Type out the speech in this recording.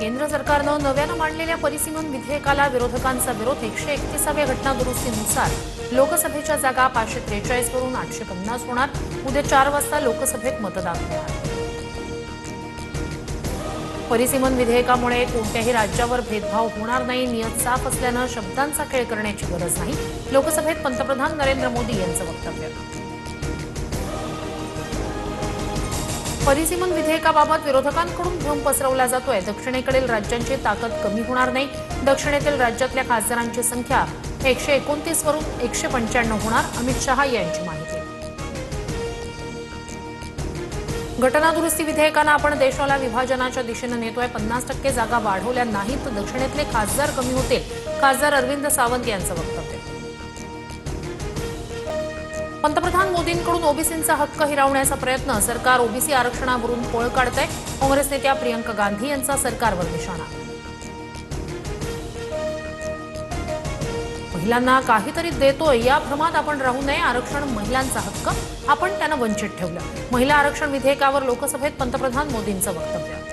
केंद्र सरकारनं नव्यानं मांडलेल्या परिसीमन विधेयकाला विरोधकांचा विरोध 131व्या घटना दुरुस्तीनुसार लोकसभेच्या जागा 543 वरून 850 होणार। उद्या 4 वाजता लोकसभेत मतदान होणार। परिसीमन विधेयकामुळे कोणत्याही राज्यावर भेदभाव होणार नाही। नियत साफ असल्यानं शब्दांचा खेळ करण्याची गरज नाही। लोकसभेत पंतप्रधान नरेंद्र मोदी यांचं वक्तव्य। परिसीमन विधेयकाबाबत विरोधकांकडून भ्रम पसरवला जातोय। दक्षिणेकडील राज्यांची ताकद कमी होणार नाही। दक्षिणेतील राज्यातल्या खासदारांची संख्या 129 वरून 195 होणार। अमित शहा यांची माहिती। घटना दुरुस्ती विधेयकानं आपण देशाला विभाजनाच्या दिशेने नेतोय। 50% जागा वाढवल्या नाहीत तर दक्षिणेतले खासदार कमी होतील। खासदार अरविंद सावंत यांचं वक्तव्य। पंतप्रधान मोदींकडून ओबीसींचा हक्क हिरावण्याचा प्रयत्न। सरकार ओबीसी आरक्षणावरून पळ काढतंय। काँग्रेस नेत्या प्रियंका गांधी यांचा सरकारवर निशाणा। महिलांना काहीतरी देतोय या भ्रमात आपण राहू नये। आरक्षण महिलांचा हक्क, आपण त्यांना वंचित ठेवलं। महिला आरक्षण विधेयकावर लोकसभेत पंतप्रधान मोदींचं वक्तव्य।